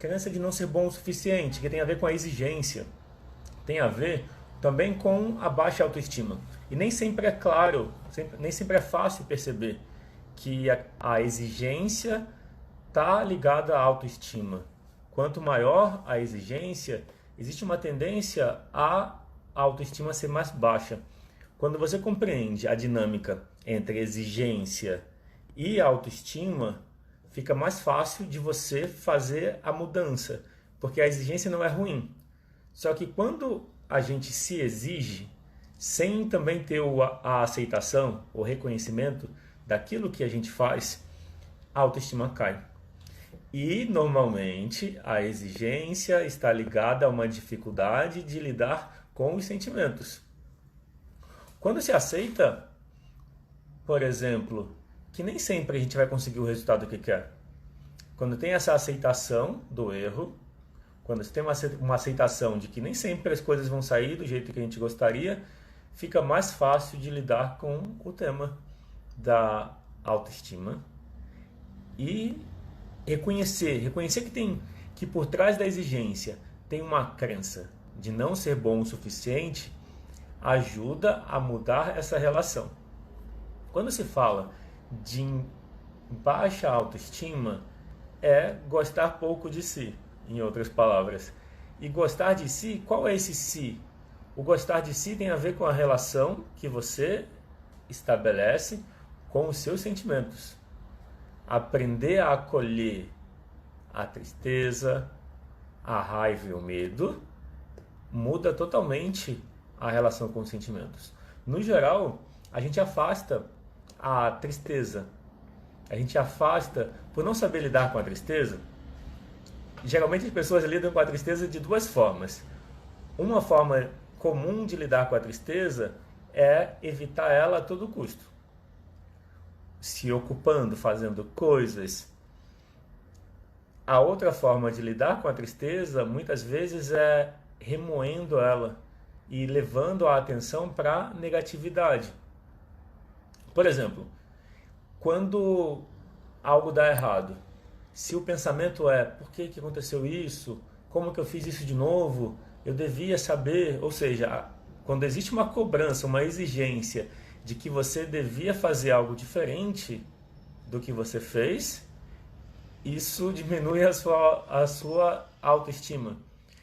crença de não ser bom o suficiente, que tem a ver com a exigência, tem a ver também com a baixa autoestima. E nem sempre é claro, nem sempre é fácil perceber que a exigência está ligada à autoestima. Quanto maior a exigência, existe uma tendência à autoestima ser mais baixa. Quando você compreende a dinâmica entre exigência e autoestima, fica mais fácil de você fazer a mudança, porque a exigência não é ruim. Só que quando a gente se exige, sem também ter a aceitação, o reconhecimento daquilo que a gente faz, a autoestima cai. E normalmente a exigência está ligada a uma dificuldade de lidar com os sentimentos. Quando se aceita, por exemplo, que nem sempre a gente vai conseguir o resultado que quer. Quando tem essa aceitação do erro, quando você tem uma aceitação de que nem sempre as coisas vão sair do jeito que a gente gostaria, fica mais fácil de lidar com o tema da autoestima e reconhecer que por trás da exigência tem uma crença de não ser bom o suficiente, ajuda a mudar essa relação. Quando se fala de baixa autoestima, é gostar pouco de si, em outras palavras. E gostar de si, qual é esse si? O gostar de si tem a ver com a relação que você estabelece com os seus sentimentos. Aprender a acolher a tristeza, a raiva e o medo muda totalmente a relação com os sentimentos. No geral, a gente afasta a tristeza. A gente afasta, por não saber lidar com a tristeza. Geralmente as pessoas lidam com a tristeza de duas formas. Uma forma comum de lidar com a tristeza é evitar ela a todo custo. Se ocupando, fazendo coisas. A outra forma de lidar com a tristeza, muitas vezes, é remoendo ela e levando a atenção para a negatividade. Por exemplo, quando algo dá errado, se o pensamento é, por que aconteceu isso? Como que eu fiz isso de novo? Eu devia saber. Ou seja, quando existe uma cobrança, uma exigência de que você devia fazer algo diferente do que você fez, isso diminui a sua autoestima.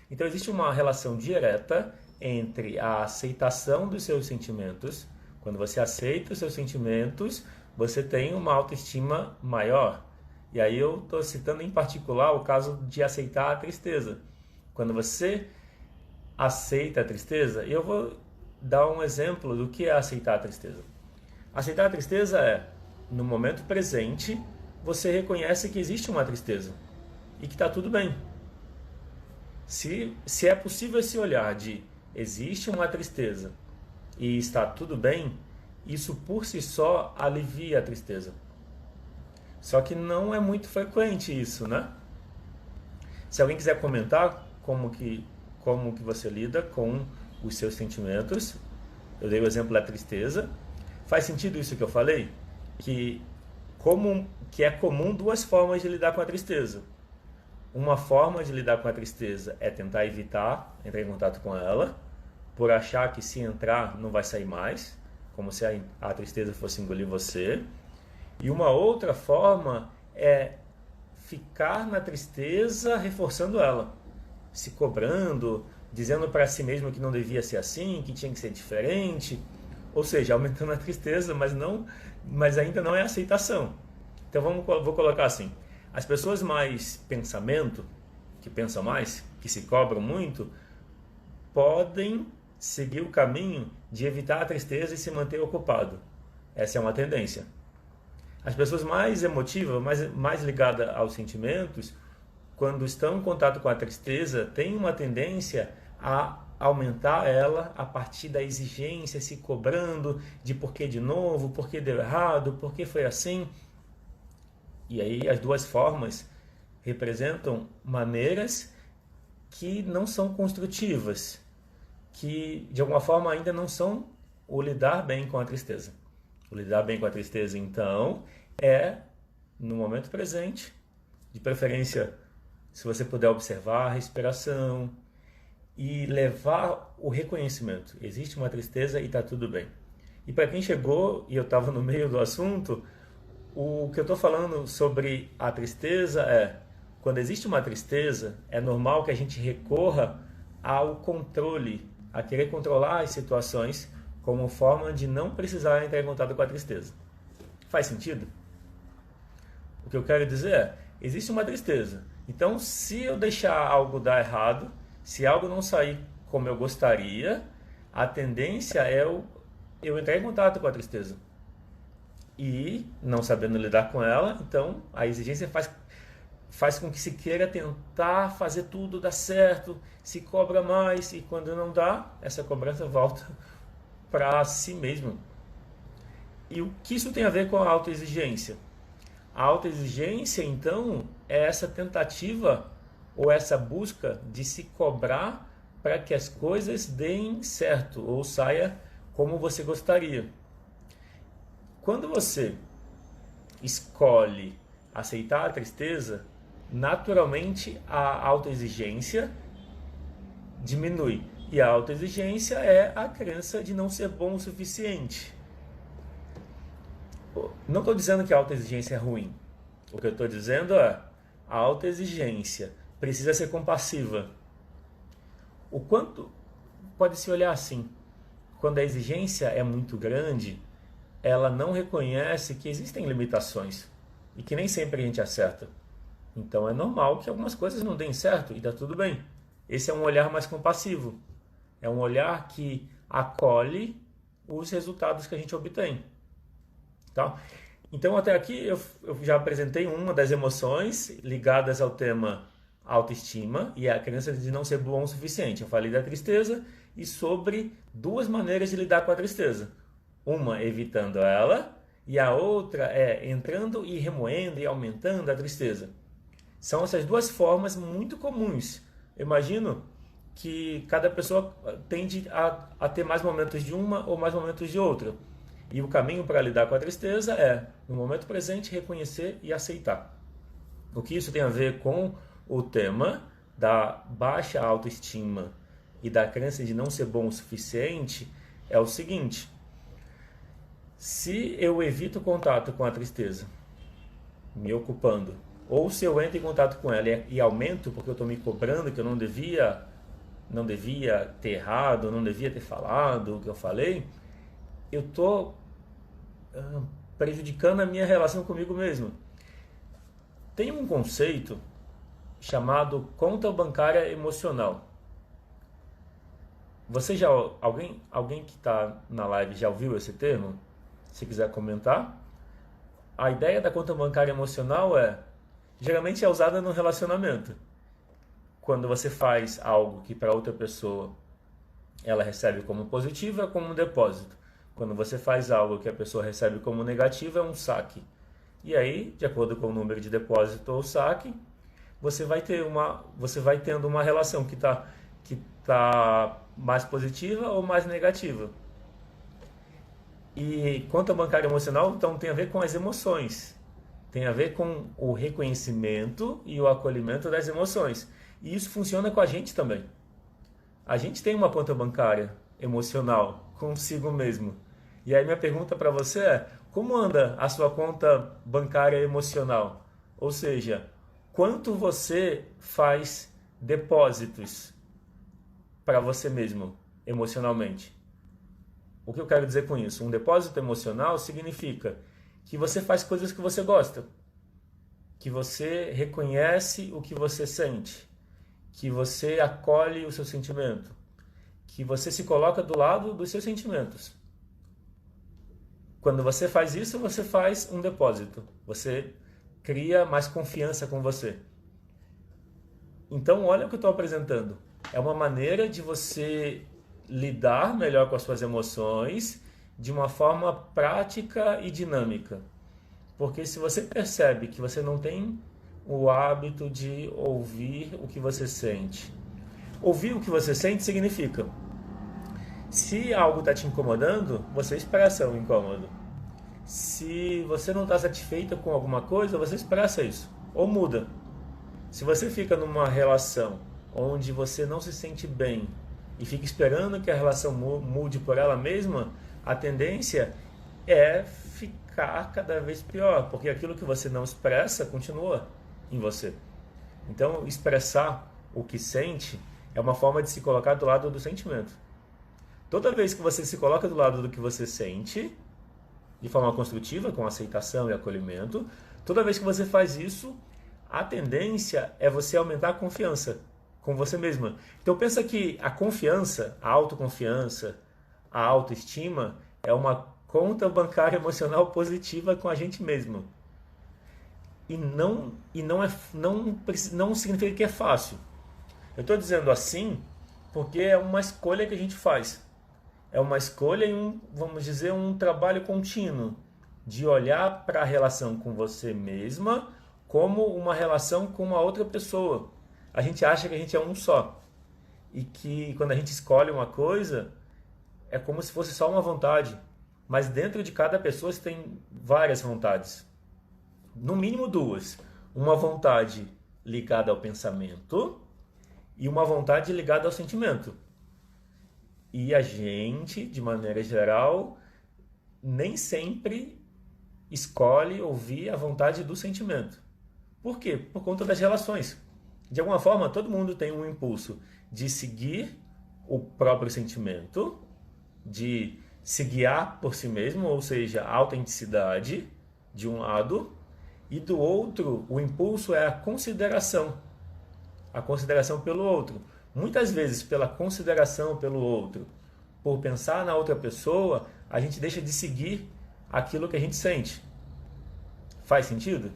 Então existe uma relação direta entre a aceitação dos seus sentimentos. Quando você aceita os seus sentimentos, você tem uma autoestima maior. E aí eu estou citando em particular o caso de aceitar a tristeza. Quando você aceita a tristeza, eu vou dar um exemplo do que é aceitar a tristeza. Aceitar a tristeza é, no momento presente, você reconhece que existe uma tristeza e que está tudo bem. Se é possível esse olhar de existe uma tristeza e está tudo bem, isso por si só alivia a tristeza. Só que não é muito frequente isso, né? Se alguém quiser comentar como que você lida com os seus sentimentos, eu dei o exemplo da tristeza. Faz sentido isso que eu falei? Que é comum duas formas de lidar com a tristeza. Uma forma de lidar com a tristeza é tentar evitar entrar em contato com ela, por achar que se entrar não vai sair mais, como se a tristeza fosse engolir você. E uma outra forma é ficar na tristeza reforçando ela, se cobrando, dizendo para si mesmo que não devia ser assim, que tinha que ser diferente, ou seja, aumentando a tristeza, mas ainda não é aceitação. Então vou colocar assim, as pessoas mais pensamento, que pensam mais, que se cobram muito, podem seguir o caminho de evitar a tristeza e se manter ocupado. Essa é uma tendência. As pessoas mais emotivas, mais ligadas aos sentimentos, quando estão em contato com a tristeza, têm uma tendência a aumentar ela a partir da exigência, se cobrando de por que de novo, por que deu errado, por que foi assim. E aí as duas formas representam maneiras que não são construtivas, que de alguma forma ainda não são o lidar bem com a tristeza. O lidar bem com a tristeza, então, é no momento presente, de preferência se você puder observar a respiração e levar o reconhecimento. Existe uma tristeza e está tudo bem. E para quem chegou e eu estava no meio do assunto, o que eu estou falando sobre a tristeza é, quando existe uma tristeza, é normal que a gente recorra ao controle, a querer controlar as situações como forma de não precisar entrar em contato com a tristeza. Faz sentido? O que eu quero dizer é, existe uma tristeza. Então, se eu deixar algo dar errado, se algo não sair como eu gostaria, a tendência é eu entrar em contato com a tristeza. E, não sabendo lidar com ela, então a exigência faz com que se queira tentar fazer tudo dar certo, se cobra mais, e quando não dá, essa cobrança volta para si mesmo. E o que isso tem a ver com a autoexigência? A autoexigência, então, é essa tentativa ou essa busca de se cobrar para que as coisas deem certo ou saia como você gostaria. Quando você escolhe aceitar a tristeza, naturalmente a autoexigência diminui. E a autoexigência é a crença de não ser bom o suficiente. Não estou dizendo que a autoexigência é ruim. O que eu estou dizendo é a autoexigência precisa ser compassiva. O quanto pode se olhar assim? Quando a exigência é muito grande, ela não reconhece que existem limitações e que nem sempre a gente acerta. Então é normal que algumas coisas não deem certo e dá tudo bem. Esse é um olhar mais compassivo. É um olhar que acolhe os resultados que a gente obtém. Tá? Então até aqui eu já apresentei uma das emoções ligadas ao tema autoestima e a crença de não ser bom o suficiente. Eu falei da tristeza e sobre duas maneiras de lidar com a tristeza. Uma evitando ela e a outra é entrando e remoendo e aumentando a tristeza. São essas duas formas muito comuns. Eu imagino que cada pessoa tende a ter mais momentos de uma ou mais momentos de outra. E o caminho para lidar com a tristeza é, no momento presente, reconhecer e aceitar. O que isso tem a ver com o tema da baixa autoestima e da crença de não ser bom o suficiente é o seguinte: se eu evito contato com a tristeza, me ocupando, ou se eu entro em contato com ela e aumento porque eu estou me cobrando que eu não devia ter errado, não devia ter falado o que eu falei, eu estou prejudicando a minha relação comigo mesmo. Tem um conceito chamado conta bancária emocional. Alguém que está na live já ouviu esse termo? Se quiser comentar. A ideia da conta bancária emocional geralmente é usada no relacionamento. Quando você faz algo que para outra pessoa ela recebe como positivo, é como um depósito. Quando você faz algo que a pessoa recebe como negativo, é um saque. E aí, de acordo com o número de depósito ou saque, você vai tendo uma relação que tá mais positiva ou mais negativa. E conta bancária emocional, então, tem a ver com as emoções. Tem a ver com o reconhecimento e o acolhimento das emoções. E isso funciona com a gente também. A gente tem uma conta bancária emocional consigo mesmo. E aí minha pergunta para você é, como anda a sua conta bancária emocional? Ou seja, quanto você faz depósitos para você mesmo, emocionalmente? O que eu quero dizer com isso? Um depósito emocional significa que você faz coisas que você gosta, que você reconhece o que você sente, que você acolhe o seu sentimento, que você se coloca do lado dos seus sentimentos. Quando você faz isso, você faz um depósito. Você cria mais confiança com você. Então, olha o que eu estou apresentando. É uma maneira de você lidar melhor com as suas emoções de uma forma prática e dinâmica. Porque se você percebe que você não tem o hábito de ouvir o que você sente. Ouvir o que você sente significa: se algo está te incomodando, você expressa o incômodo. Se você não está satisfeito com alguma coisa, você expressa isso. Ou muda. Se você fica numa relação onde você não se sente bem e fica esperando que a relação mude por ela mesma, a tendência é ficar cada vez pior, porque aquilo que você não expressa continua em você. Então, expressar o que sente é uma forma de se colocar do lado do sentimento. Toda vez que você se coloca do lado do que você sente, de forma construtiva, com aceitação e acolhimento, toda vez que você faz isso, a tendência é você aumentar a confiança com você mesma. Então pensa que a confiança, a autoconfiança, a autoestima é uma conta bancária emocional positiva com a gente mesmo. E não significa que é fácil. Eu estou dizendo assim porque é uma escolha que a gente faz. É uma escolha e vamos dizer, um trabalho contínuo de olhar para a relação com você mesma como uma relação com uma outra pessoa. A gente acha que a gente é um só. E que quando a gente escolhe uma coisa, é como se fosse só uma vontade. Mas dentro de cada pessoa você tem várias vontades. No mínimo duas. Uma vontade ligada ao pensamento e uma vontade ligada ao sentimento. E a gente, de maneira geral, nem sempre escolhe ouvir a vontade do sentimento. Por quê? Por conta das relações. De alguma forma, todo mundo tem um impulso de seguir o próprio sentimento, de se guiar por si mesmo, ou seja, a autenticidade, de um lado, e do outro, o impulso é a consideração pelo outro. Muitas vezes, pela consideração pelo outro, por pensar na outra pessoa, a gente deixa de seguir aquilo que a gente sente. Faz sentido?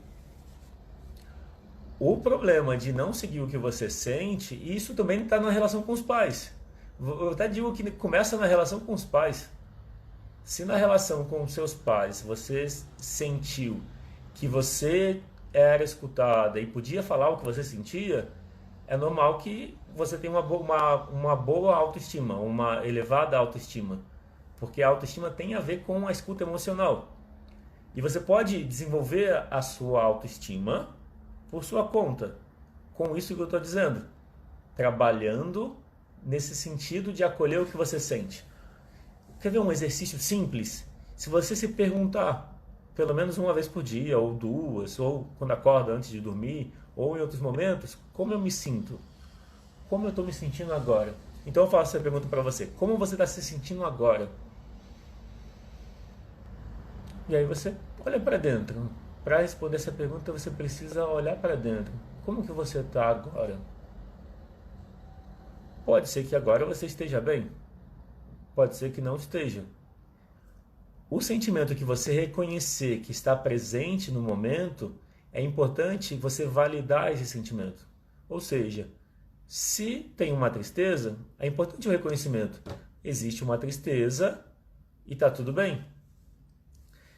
O problema de não seguir o que você sente, isso também está na relação com os pais. Eu até digo que começa na relação com os pais. Se na relação com os seus pais você sentiu que você era escutada e podia falar o que você sentia, é normal que você tenha uma boa autoestima, uma elevada autoestima. Porque a autoestima tem a ver com a escuta emocional. E você pode desenvolver a sua autoestima por sua conta, com isso que eu estou dizendo, trabalhando nesse sentido de acolher o que você sente. Quer ver um exercício simples? Se você se perguntar, pelo menos uma vez por dia, ou duas, ou quando acorda antes de dormir, ou em outros momentos, como eu me sinto? Como eu estou me sentindo agora? Então eu faço essa pergunta para você, como você está se sentindo agora? E aí você olha para dentro. Para responder essa pergunta, você precisa olhar para dentro. Como que você está agora? Pode ser que agora você esteja bem. Pode ser que não esteja. O sentimento que você reconhecer que está presente no momento, é importante você validar esse sentimento. Ou seja, se tem uma tristeza, é importante o reconhecimento. Existe uma tristeza e está tudo bem.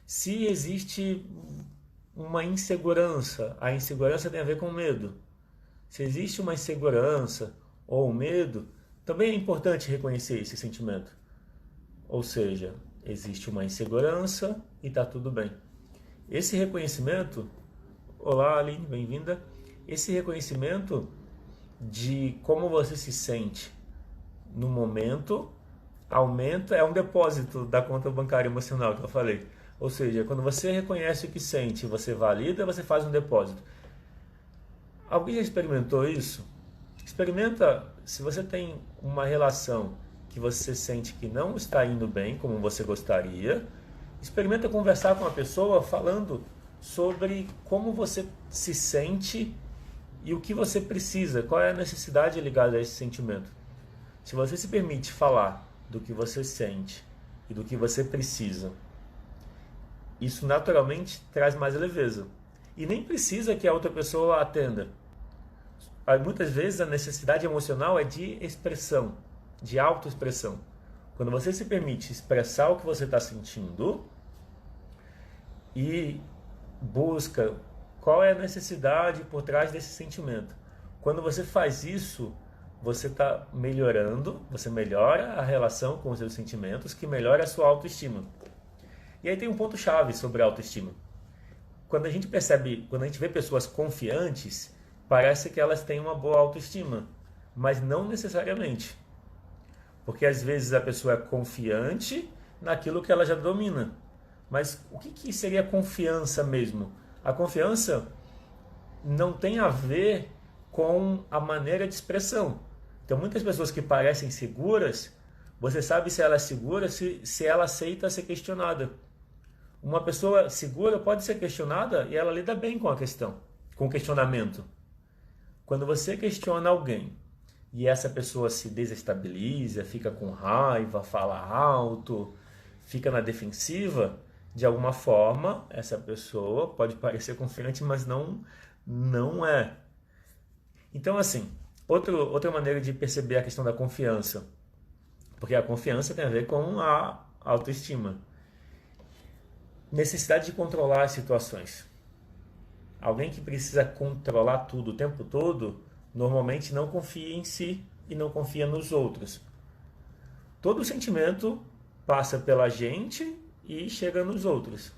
Se existe uma insegurança, a insegurança tem a ver com medo. Se existe uma insegurança ou medo, também é importante reconhecer esse sentimento. Ou seja, existe uma insegurança e está tudo bem. Esse reconhecimento, olá Aline, bem-vinda. Esse reconhecimento de como você se sente no momento, aumenta, é um depósito da conta bancária emocional que eu falei. Ou seja, quando você reconhece o que sente, você valida, você faz um depósito. Alguém já experimentou isso? Experimenta, se você tem uma relação que você sente que não está indo bem, como você gostaria, experimenta conversar com a pessoa falando sobre como você se sente e o que você precisa, qual é a necessidade ligada a esse sentimento. Se você se permite falar do que você sente e do que você precisa, isso naturalmente traz mais leveza. E nem precisa que a outra pessoa atenda. Muitas vezes a necessidade emocional é de expressão, de autoexpressão. Quando você se permite expressar o que você está sentindo e busca qual é a necessidade por trás desse sentimento. Quando você faz isso, você está melhorando, você melhora a relação com os seus sentimentos, que melhora a sua autoestima. E aí tem um ponto-chave sobre a autoestima. Quando a gente vê pessoas confiantes, parece que elas têm uma boa autoestima, mas não necessariamente. Porque às vezes a pessoa é confiante naquilo que ela já domina. Mas o que seria confiança mesmo? A confiança não tem a ver com a maneira de expressão. Então, muitas pessoas que parecem seguras, você sabe se ela é segura se ela aceita ser questionada. Uma pessoa segura pode ser questionada e ela lida bem com a questão, com o questionamento. Quando você questiona alguém e essa pessoa se desestabiliza, fica com raiva, fala alto, fica na defensiva, de alguma forma essa pessoa pode parecer confiante, mas não é. Então, assim, outra maneira de perceber a questão da confiança, porque a confiança tem a ver com a autoestima. Necessidade de controlar as situações. Alguém que precisa controlar tudo o tempo todo, normalmente não confia em si e não confia nos outros. Todo sentimento passa pela gente e chega nos outros.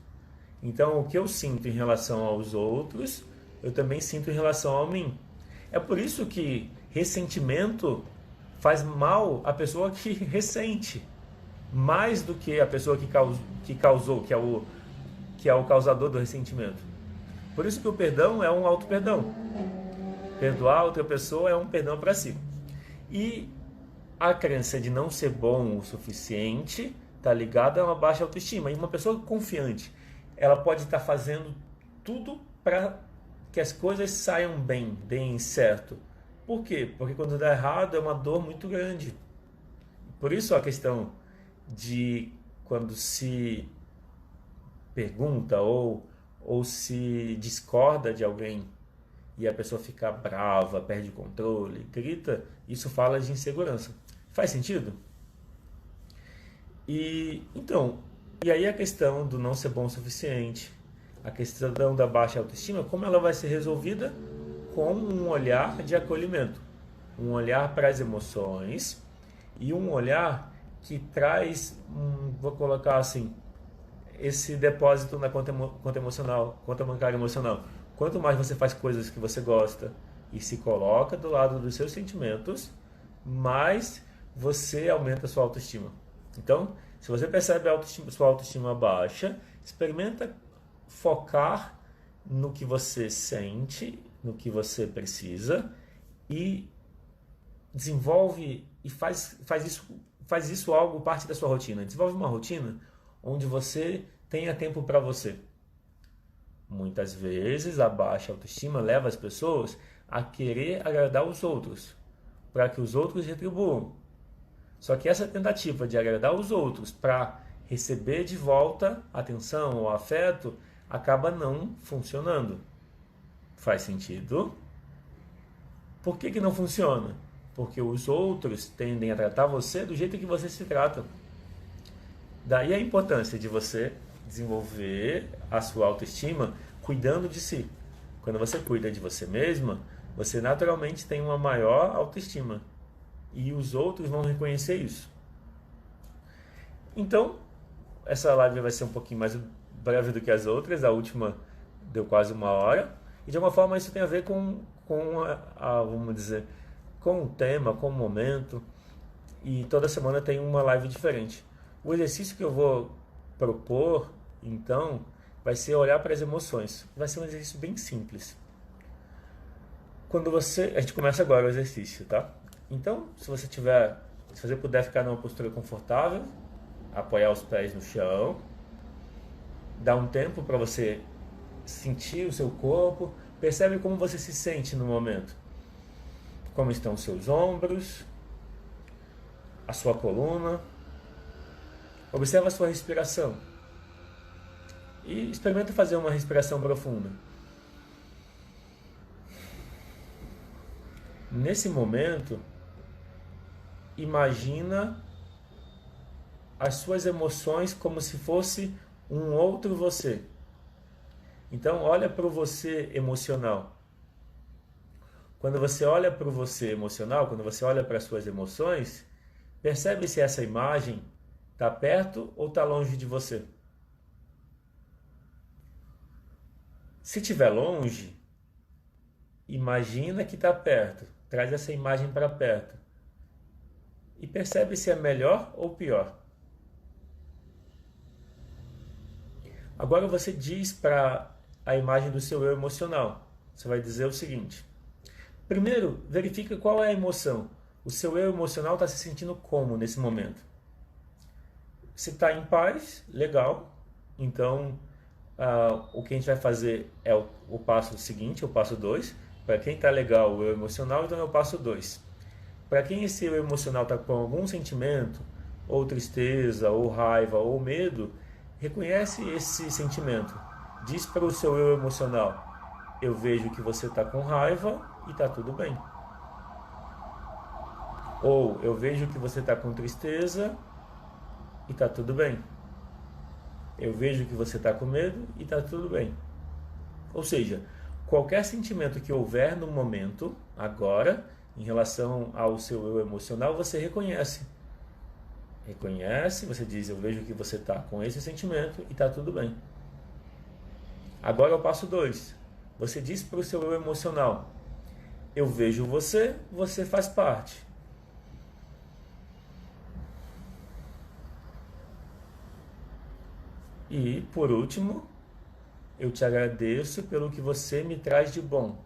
Então, o que eu sinto em relação aos outros, eu também sinto em relação a mim. É por isso que ressentimento faz mal à pessoa que ressente, mais do que a pessoa que causou, que é o causador do ressentimento. Por isso que o perdão é um auto-perdão. Perdoar outra pessoa é um perdão para si. E a crença de não ser bom o suficiente está ligada a uma baixa autoestima. E uma pessoa confiante, ela pode estar fazendo tudo para que as coisas saiam bem, deem certo. Por quê? Porque quando dá errado é uma dor muito grande. Por isso a questão de quando se pergunta ou se discorda de alguém e a pessoa fica brava, perde o controle, grita, isso fala de insegurança. Faz sentido? E aí a questão do não ser bom o suficiente, a questão da baixa autoestima, como ela vai ser resolvida? Com um olhar de acolhimento, um olhar para as emoções e um olhar que traz, vou colocar assim, esse depósito na conta emocional, conta bancária emocional. Quanto mais você faz coisas que você gosta e se coloca do lado dos seus sentimentos, mais você aumenta a sua autoestima. Então, se você percebe sua autoestima baixa, experimenta focar no que você sente, no que você precisa e desenvolve e faz isso algo parte da sua rotina. Desenvolve uma rotina onde você tenha tempo para você. Muitas vezes a baixa autoestima leva as pessoas a querer agradar os outros, para que os outros retribuam. Só que essa tentativa de agradar os outros para receber de volta atenção ou afeto acaba não funcionando. Faz sentido? Por que não funciona? Porque os outros tendem a tratar você do jeito que você se trata. Daí a importância de você desenvolver a sua autoestima cuidando de si. Quando você cuida de você mesma, você naturalmente tem uma maior autoestima. E os outros vão reconhecer isso. Então, essa live vai ser um pouquinho mais breve do que as outras. A última deu quase 1 hora. E de alguma forma isso tem a ver com vamos dizer, com o tema, com o momento. E toda semana tem uma live diferente. O exercício que eu vou propor, então, vai ser olhar para as emoções. Vai ser um exercício bem simples. A gente começa agora o exercício, tá? Então, se você puder ficar numa postura confortável, apoiar os pés no chão, dá um tempo para você sentir o seu corpo, percebe como você se sente no momento. Como estão os seus ombros, a sua coluna. Observa a sua respiração e experimenta fazer uma respiração profunda. Nesse momento, imagina as suas emoções como se fosse um outro você. Então, olha para o você emocional. Quando você olha para o você emocional, quando você olha para as suas emoções, percebe se essa imagem está perto ou está longe de você. Se estiver longe, imagina que está perto, traz essa imagem para perto e percebe se é melhor ou pior. Agora você diz para a imagem do seu eu emocional. Você vai dizer o seguinte: primeiro, verifica qual é a emoção. O seu eu emocional está se sentindo como nesse momento? Se está em paz, legal. Então, o que a gente vai fazer é o passo seguinte, o passo 2. Para quem está legal, o eu emocional, então é o passo 2. Para quem esse eu emocional está com algum sentimento, ou tristeza, ou raiva, ou medo, reconhece esse sentimento. Diz para o seu eu emocional: eu vejo que você está com raiva e está tudo bem. Ou eu vejo que você está com tristeza e está tudo bem. Eu vejo que você está com medo e está tudo bem. Ou seja, qualquer sentimento que houver no momento, agora, em relação ao seu eu emocional, você reconhece. Reconhece, você diz: eu vejo que você está com esse sentimento e está tudo bem. Agora é o passo 2. Você diz para o seu eu emocional: eu vejo você, você faz parte. E, por último, eu te agradeço pelo que você me traz de bom.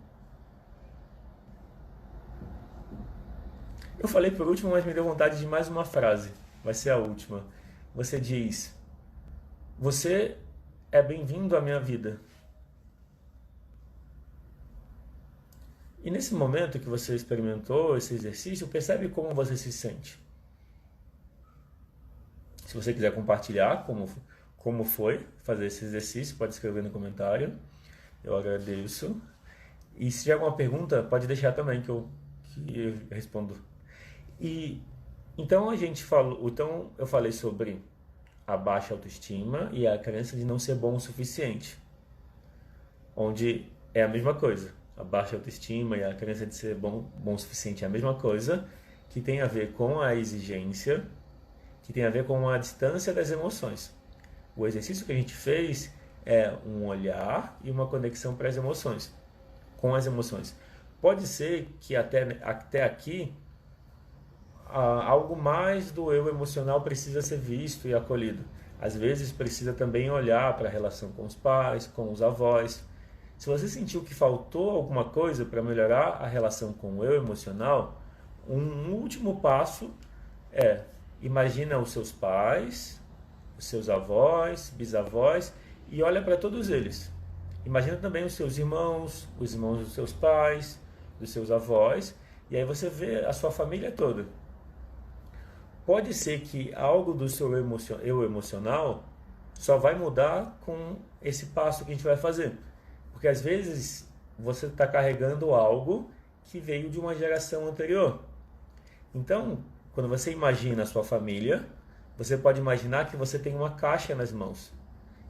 Eu falei por último, mas me deu vontade de mais uma frase. Vai ser a última. Você diz: você é bem-vindo à minha vida. E nesse momento que você experimentou esse exercício, percebe como você se sente. Se você quiser compartilhar como foi fazer esse exercício, pode escrever no comentário. Eu agradeço. E se tiver alguma pergunta, pode deixar também que eu respondo. E então eu falei sobre a baixa autoestima e a crença de não ser bom o suficiente. Onde é a mesma coisa. A baixa autoestima e a crença de ser bom o suficiente é a mesma coisa, que tem a ver com a exigência, que tem a ver com a distância das emoções. O exercício que a gente fez é um olhar e uma conexão para as emoções, com as emoções. Pode ser que até aqui algo mais do eu emocional precisa ser visto e acolhido. Às vezes precisa também olhar para a relação com os pais, com os avós. Se você sentiu que faltou alguma coisa para melhorar a relação com o eu emocional, um último passo é: imagina os seus pais, os seus avós, bisavós, e olha para todos eles. Imagina também os seus irmãos, os irmãos dos seus pais, dos seus avós, e aí você vê a sua família toda. Pode ser que algo do seu eu emocional só vai mudar com esse passo que a gente vai fazer. Porque às vezes você está carregando algo que veio de uma geração anterior. Então, quando você imagina a sua família, você pode imaginar que você tem uma caixa nas mãos.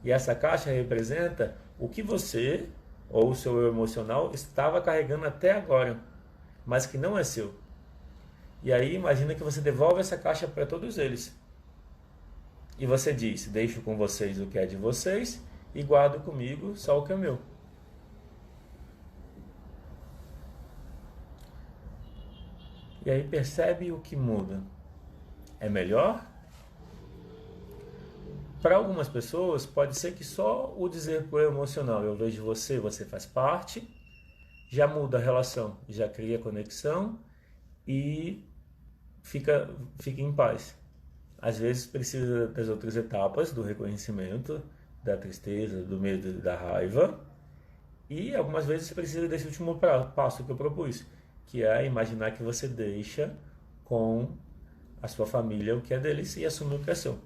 E essa caixa representa o que você, ou o seu eu emocional, estava carregando até agora, mas que não é seu. E aí imagina que você devolve essa caixa para todos eles. E você diz: deixo com vocês o que é de vocês e guardo comigo só o que é meu. E aí percebe o que muda. É melhor? Para algumas pessoas, pode ser que só o dizer para o eu emocional: eu vejo você, você faz parte, já muda a relação, já cria conexão e fica em paz. Às vezes precisa das outras etapas do reconhecimento, da tristeza, do medo, da raiva, e algumas vezes precisa desse último passo que eu propus, que é imaginar que você deixa com a sua família o que é deles e assumir o que é seu.